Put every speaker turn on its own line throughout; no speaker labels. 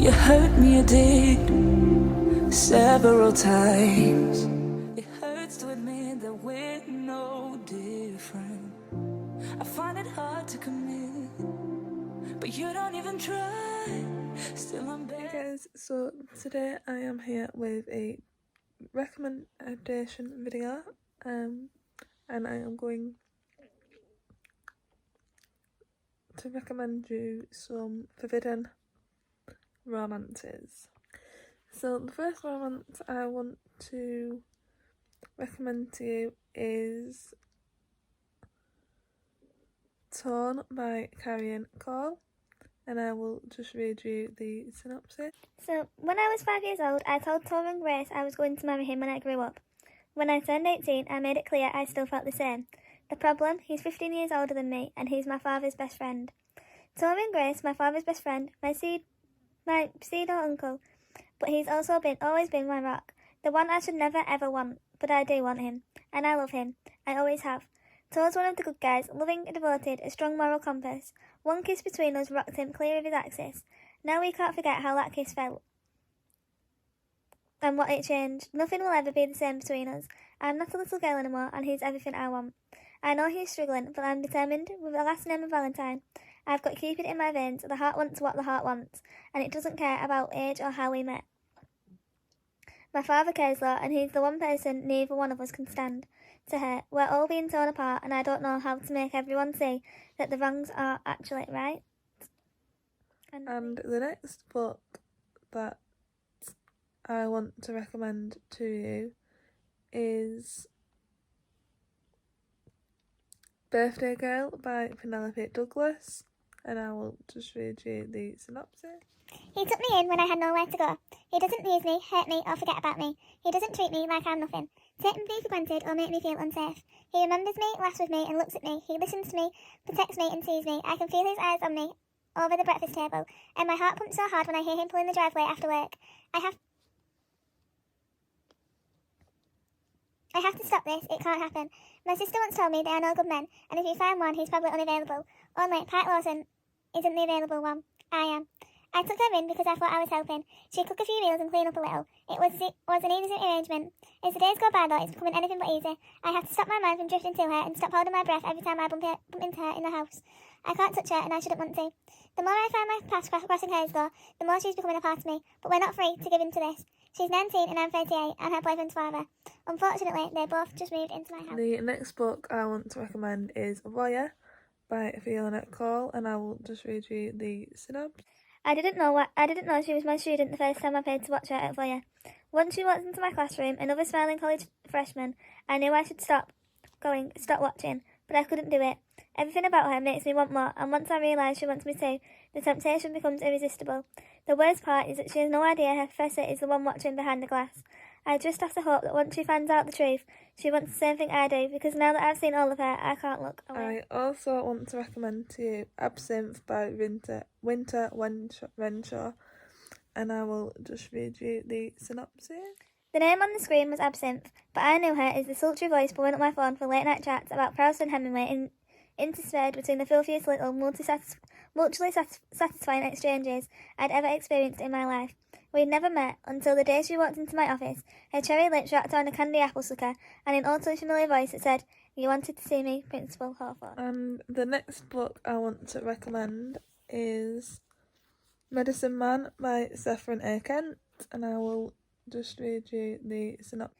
You hurt me, you did, several times. It hurts to admit that we're no different. I find it hard to commit, but you don't even try. Still I'm
Hey guys, so today I am here with a recommendation video, and I am going to recommend you some forbidden romances. So the first romance I want to recommend to you is Torn by Carrie Cole, and I will just read you the synopsis.
So, when I was 5 years old, I told Torrin Grace I was going to marry him when I grew up. When I turned 18, I made it clear I still felt the same. The problem? He's 15 years older than me, and he's my father's best friend. Torrin Grace, my father's best friend, my pseudo-uncle, but he's also always been my rock. The one I should never ever want, but I do want him, and I love him. I always have. Tor's one of the good guys, loving, devoted, a strong moral compass. One kiss between us rocked him clear of his axis. Now we can't forget how that kiss felt and what it changed. Nothing will ever be the same between us. I'm not a little girl anymore, and he's everything I want. I know he's struggling, but I'm determined. With the last name of Valentine, I've got Cupid in my veins. The heart wants what the heart wants, and it doesn't care about age or how we met. My father cares though, and he's the one person neither one of us can stand. To her, we're all being torn apart, and I don't know how to make everyone see that the wrongs are actually right.
And the next book that I want to recommend to you is Birthday Girl by Penelope Douglas, and I will just read you the synopsis.
He took me in when I had nowhere to go. He doesn't tease me, hurt me, or forget about me. He doesn't treat me like I'm nothing, take me for granted, or make me feel unsafe. He remembers me, laughs with me, and looks at me. He listens to me, protects me, and sees me. I can feel his eyes on me over the breakfast table, and my heart pumps so hard when I hear him pull in the driveway after work. I have to stop this. It can't happen. My sister once told me they are no good men, and if you find one, he's probably unavailable. Only Pat Lawson isn't the available one. I am. I took her in because I thought I was helping. She'd cook a few meals and clean up a little. It was an easy arrangement. As the days go by though, it's becoming anything but easy. I have to stop my mind from drifting to her and stop holding my breath every time I bump into her in the house. I can't touch her and I shouldn't want to. The more I find my path crossing hers though, the more she's becoming a part of me. But we're not free to give in to this. She's 19 and I'm 38 and her boyfriend's father. Unfortunately, they both just moved into my house.
The next book I want to recommend is Voyeur by Fiona Cole, and I will just read you the synopsis.
I didn't know she was my student the first time I paid to watch her at Voyeur. Once she walked into my classroom, another smiling college freshman, I knew I should stop watching, but I couldn't do it. Everything about her makes me want more, and once I realise she wants me to, the temptation becomes irresistible. The worst part is that she has no idea her professor is the one watching behind the glass. I just have to hope that once she finds out the truth, she wants the same thing I do, because now that I've seen all of her, I can't look away.
I also want to recommend to you Absinthe by Winter Renshaw, and I will just read you the synopsis.
The name on the screen was Absinthe, but I knew her as the sultry voice blowing up my phone for late-night chats about Proust and Hemingway interspersed between the filthiest little mutually satisfying exchanges I'd ever experienced in my life. We'd never met until the day she walked into my office, her cherry lips wrapped around a candy apple sucker, and in all too familiar voice it said, "You wanted to see me, Principal Hawthorne."
And the next book I want to recommend is Medicine Man by Saffron A. Kent, and I will just read you the synopsis.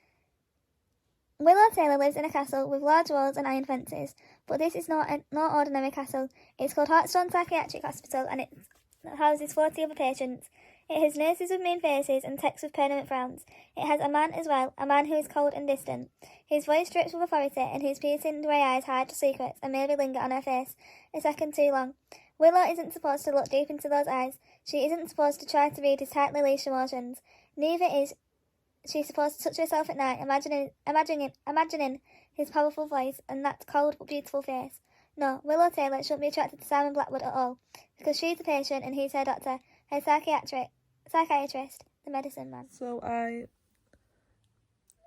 Willow Taylor lives in a castle with large walls and iron fences, but this is not no ordinary castle. It's called Hartstone Psychiatric Hospital, and it houses 40 other patients. It has nurses with mean faces and techs with permanent frowns. It has a man as well, a man who is cold and distant. His voice drips with authority, and his piercing grey eyes hide secrets and maybe linger on her face a second too long. Willow isn't supposed to look deep into those eyes. She isn't supposed to try to read his tightly leashed emotions. Neither is she's supposed to touch herself at night, imagining his powerful voice and that cold but beautiful face. No, Willow Taylor shouldn't be attracted to Simon Blackwood at all, because she's the patient and he's her doctor, her psychiatrist, the medicine man.
So I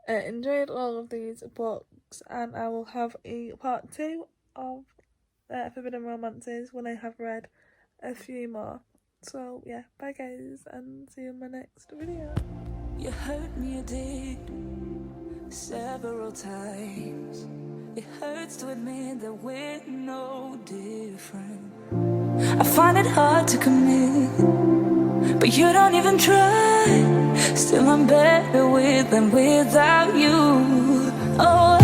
enjoyed all of these books, and I will have a part 2 of Forbidden Romances when I have read a few more. So yeah, bye guys, and see you in my next video.
You hurt me, you did, several times. It hurts to admit that we're no different. I find it hard to commit, but you don't even try. Still I'm better with than without you. Oh,